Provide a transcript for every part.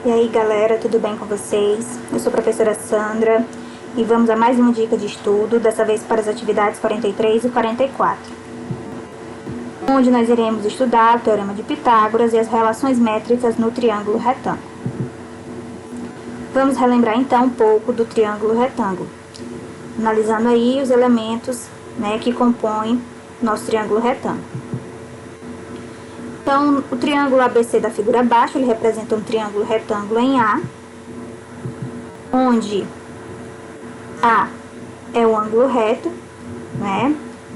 E aí galera, tudo bem com vocês? Eu sou a professora Sandra e vamos a mais uma dica de estudo, dessa vez para as atividades 43 e 44, onde nós iremos estudar o Teorema de Pitágoras e as relações métricas no triângulo retângulo. Vamos relembrar então um pouco do triângulo retângulo, analisando aí os elementos, que compõem nosso triângulo retângulo. Então, o triângulo ABC da figura abaixo, ele representa um triângulo retângulo em A, onde A é o ângulo reto,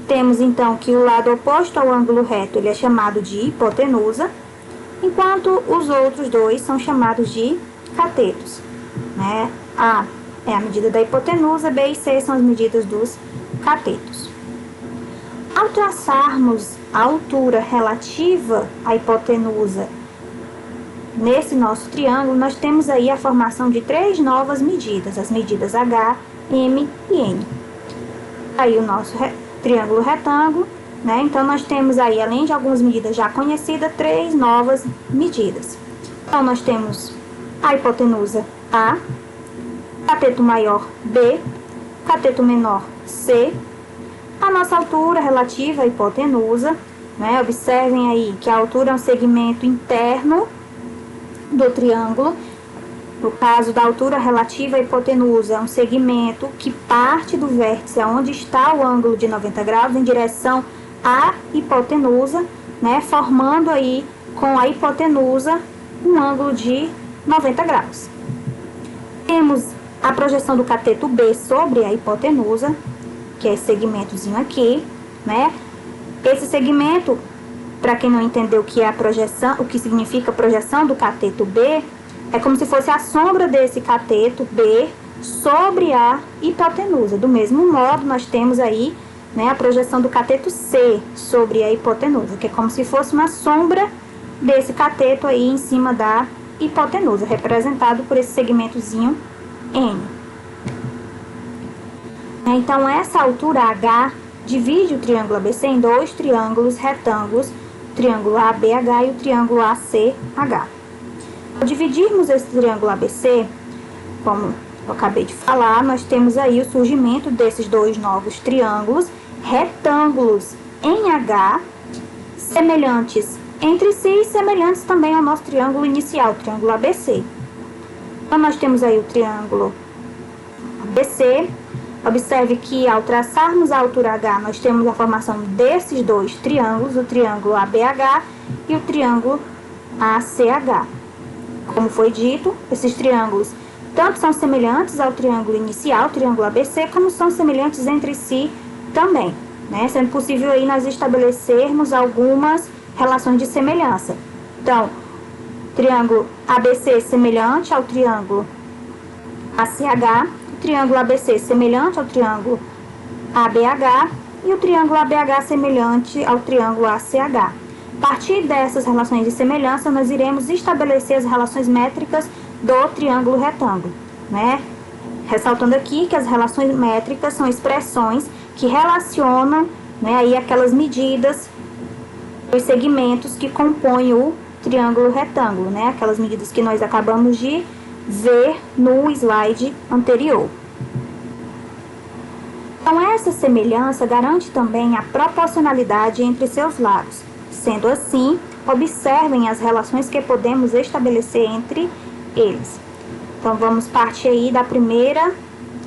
Temos, então, que o lado oposto ao ângulo reto, ele é chamado de hipotenusa, enquanto os outros dois são chamados de catetos, A é a medida da hipotenusa, B e C são as medidas dos catetos. Ao traçarmos a altura relativa à hipotenusa nesse nosso triângulo, nós temos aí a formação de três novas medidas, as medidas H, M e N. Aí o nosso triângulo retângulo, Então nós temos aí, além de algumas medidas já conhecidas, três novas medidas. Então nós temos a hipotenusa A, cateto maior B, cateto menor C, a nossa altura relativa à hipotenusa, Observem aí que a altura é um segmento interno do triângulo. No caso da altura relativa à hipotenusa, é um segmento que parte do vértice onde está o ângulo de 90 graus em direção à hipotenusa, formando aí com a hipotenusa um ângulo de 90 graus. Temos a projeção do cateto B sobre a hipotenusa, que é esse segmentozinho aqui, Esse segmento, para quem não entendeu o que é a projeção, o que significa a projeção do cateto B, é como se fosse a sombra desse cateto B sobre a hipotenusa. Do mesmo modo, nós temos aí, a projeção do cateto C sobre a hipotenusa, que é como se fosse uma sombra desse cateto aí em cima da hipotenusa, representado por esse segmentozinho N. Então, essa altura H divide o triângulo ABC em dois triângulos retângulos, o triângulo ABH e o triângulo ACH. Ao dividirmos esse triângulo ABC, como eu acabei de falar, nós temos aí o surgimento desses dois novos triângulos retângulos em H, semelhantes entre si e semelhantes também ao nosso triângulo inicial, o triângulo ABC. Então, nós temos aí o triângulo ABC. Observe que ao traçarmos a altura H, nós temos a formação desses dois triângulos, o triângulo ABH e o triângulo ACH. Como foi dito, esses triângulos tanto são semelhantes ao triângulo inicial, o triângulo ABC, como são semelhantes entre si também, Sendo possível aí nós estabelecermos algumas relações de semelhança. Então, triângulo ABC semelhante ao triângulo ACH, triângulo ABC semelhante ao triângulo ABH e o triângulo ABH semelhante ao triângulo ACH. A partir dessas relações de semelhança, nós iremos estabelecer as relações métricas do triângulo retângulo, Ressaltando aqui que as relações métricas são expressões que relacionam, aí aquelas medidas, os segmentos que compõem o triângulo retângulo, Aquelas medidas que nós acabamos de ver no slide anterior. Então, essa semelhança garante também a proporcionalidade entre seus lados. Sendo assim, observem as relações que podemos estabelecer entre eles. Então, vamos partir aí da primeira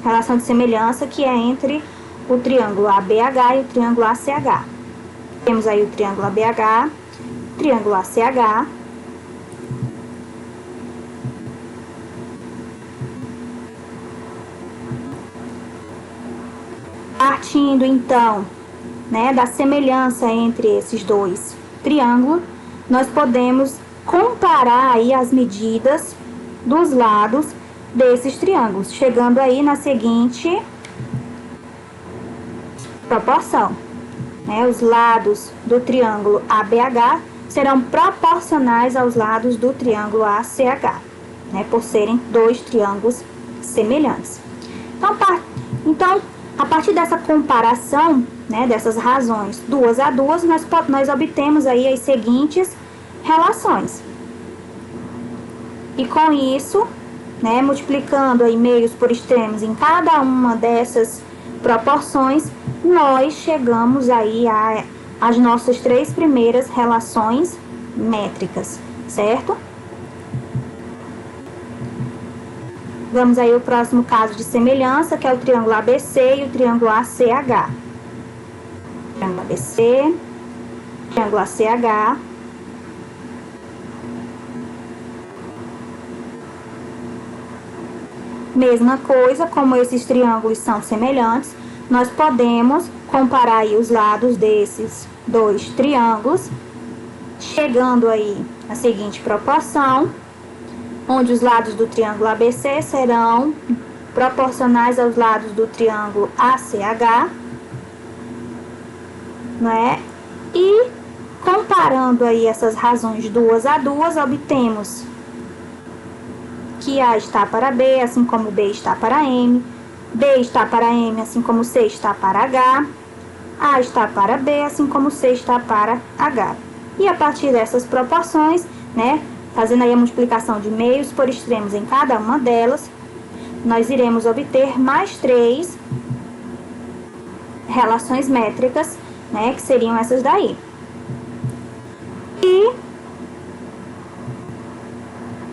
relação de semelhança, que é entre o triângulo ABH e o triângulo ACH. Temos aí o triângulo ABH, o triângulo ACH, partindo, então, da semelhança entre esses dois triângulos, nós podemos comparar aí as medidas dos lados desses triângulos, chegando aí na seguinte proporção. Os lados do triângulo ABH serão proporcionais aos lados do triângulo ACH, por serem dois triângulos semelhantes. Então, a partir dessa comparação, dessas razões 2 a 2, nós obtemos aí as seguintes relações. E com isso, né, multiplicando aí meios por extremos em cada uma dessas proporções, nós chegamos aí às nossas 3 primeiras relações métricas, certo? Vamos aí ao próximo caso de semelhança, que é o triângulo ABC e o triângulo ACH. Triângulo ABC, triângulo ACH. Mesma coisa, como esses triângulos são semelhantes, nós podemos comparar aí os lados desses 2 triângulos, chegando aí à seguinte proporção, onde os lados do triângulo ABC serão proporcionais aos lados do triângulo ACH, né? E comparando aí essas razões 2 a 2, obtemos que A está para B, assim como B está para M, B está para M, assim como C está para H, A está para B, assim como C está para H. E a partir dessas proporções, né, fazendo aí a multiplicação de meios por extremos em cada uma delas, nós iremos obter mais 3 relações métricas, né, que seriam essas daí. E,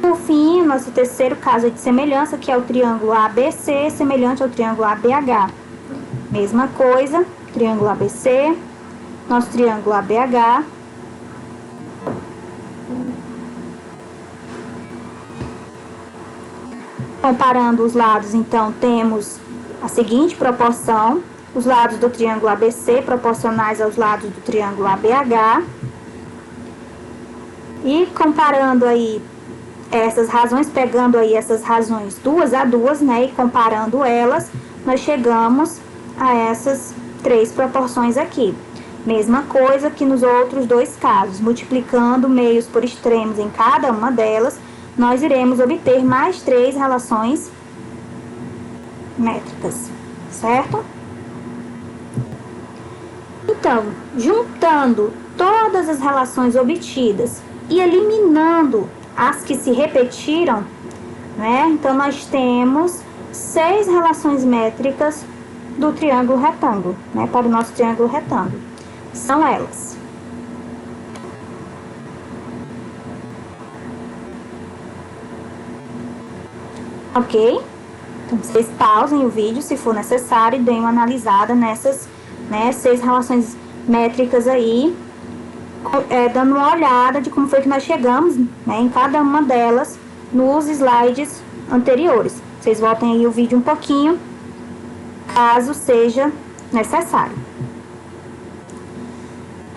por fim, nosso terceiro caso de semelhança, que é o triângulo ABC, semelhante ao triângulo ABH. Mesma coisa, triângulo ABC, nosso triângulo ABH. Comparando os lados, então, temos a seguinte proporção: os lados do triângulo ABC proporcionais aos lados do triângulo ABH. E comparando aí essas razões, pegando aí essas razões 2 a 2, né, e comparando elas, nós chegamos a essas 3 proporções aqui. Mesma coisa que nos outros 2 casos, multiplicando meios por extremos em cada uma delas, nós iremos obter mais 3 relações métricas, certo? Então, juntando todas as relações obtidas e eliminando as que se repetiram, né? Então, nós temos 6 relações métricas do triângulo retângulo, né? Para o nosso triângulo retângulo. São elas. Ok? Então, vocês pausem o vídeo se for necessário e deem uma analisada nessas, né, 6 relações métricas aí, dando uma olhada de como foi que nós chegamos, né, em cada uma delas nos slides anteriores. Vocês voltem aí o vídeo um pouquinho, caso seja necessário.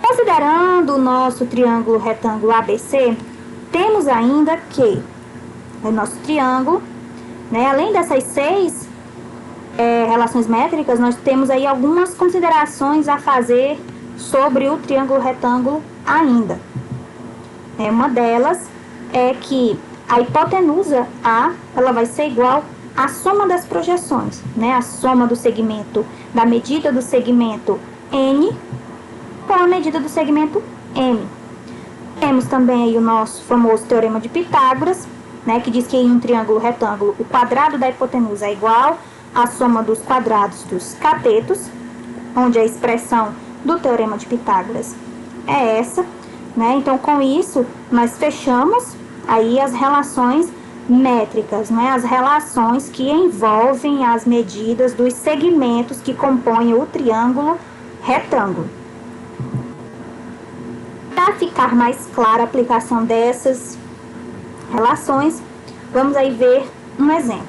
Considerando o nosso triângulo retângulo ABC, temos ainda que o nosso triângulo, né, além dessas 6 relações métricas, nós temos aí algumas considerações a fazer sobre o triângulo retângulo ainda. Uma delas é que a hipotenusa A, ela vai ser igual à soma das projeções, né? A soma do segmento, da medida do segmento N com a medida do segmento M. Temos também aí o nosso famoso teorema de Pitágoras, né, que diz que em um triângulo retângulo o quadrado da hipotenusa é igual à soma dos quadrados dos catetos, onde a expressão do teorema de Pitágoras é essa, né? Então, com isso, nós fechamos aí as relações métricas, né? As relações que envolvem as medidas dos segmentos que compõem o triângulo retângulo. Para ficar mais clara a aplicação dessas relações, vamos aí ver um exemplo.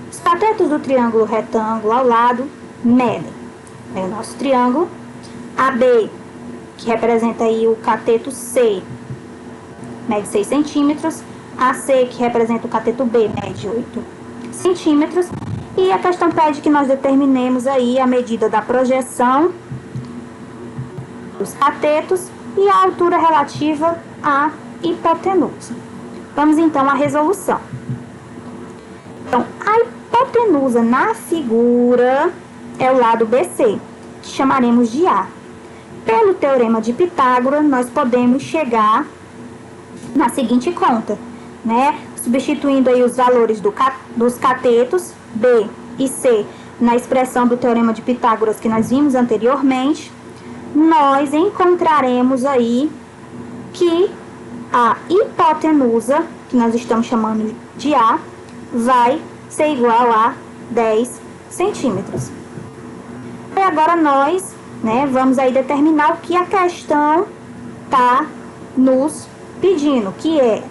Os catetos do triângulo retângulo ao lado medem. É o nosso triângulo AB, que representa aí o cateto C, mede 6 centímetros. AC, que representa o cateto B, mede 8 centímetros. E a questão pede que nós determinemos aí a medida da projeção dos catetos e a altura relativa à hipotenusa. Vamos então à resolução. Então, a hipotenusa na figura é o lado BC, que chamaremos de A. Pelo teorema de Pitágoras, nós podemos chegar na seguinte conta, né? substituindo aí os valores dos catetos B e C na expressão do Teorema de Pitágoras que nós vimos anteriormente, nós encontraremos aí que a hipotenusa, que nós estamos chamando de A, vai ser igual a 10 centímetros. E agora nós, vamos aí determinar o que a questão está nos pedindo, que é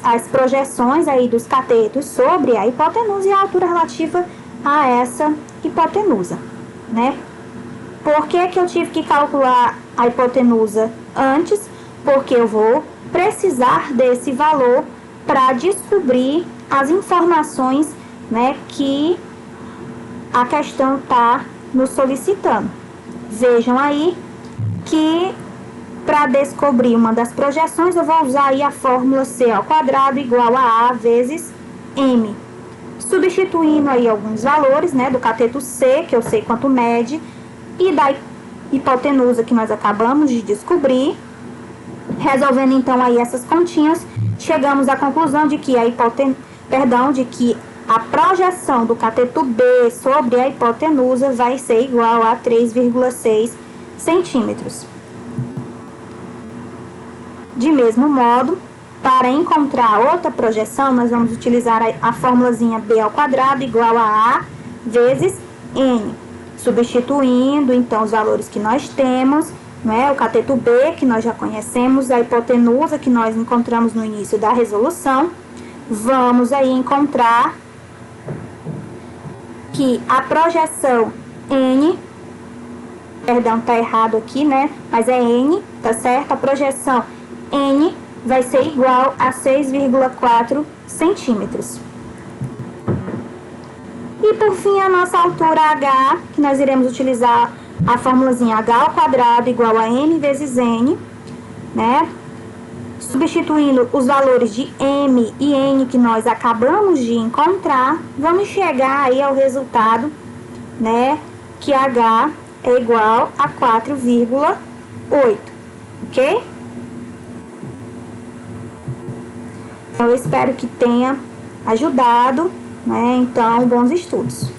as projeções aí dos catetos sobre a hipotenusa e a altura relativa a essa hipotenusa, Por que eu tive que calcular a hipotenusa antes? Porque eu vou precisar desse valor para descobrir as informações, que a questão está nos solicitando. Vejam aí que para descobrir uma das projeções, eu vou usar aí a fórmula C² igual a A vezes M. Substituindo aí alguns valores, do cateto C, que eu sei quanto mede, e da hipotenusa que nós acabamos de descobrir. Resolvendo então aí essas continhas, chegamos à conclusão de que a projeção do cateto B sobre a hipotenusa vai ser igual a 3,6 centímetros. De mesmo modo, para encontrar outra projeção, nós vamos utilizar a formulazinha B² igual a A vezes N. Substituindo, então, os valores que nós temos, o cateto B, que nós já conhecemos, a hipotenusa, que nós encontramos no início da resolução, vamos aí encontrar que a projeção N, perdão, tá errado aqui, mas é N, tá certo? A projeção N vai ser igual a 6,4 centímetros. E por fim, a nossa altura H, que nós iremos utilizar a formulazinha H² igual a M vezes N, Substituindo os valores de M e N que nós acabamos de encontrar, vamos chegar aí ao resultado, que H é igual a 4,8, ok? Eu espero que tenha ajudado, então, bons estudos.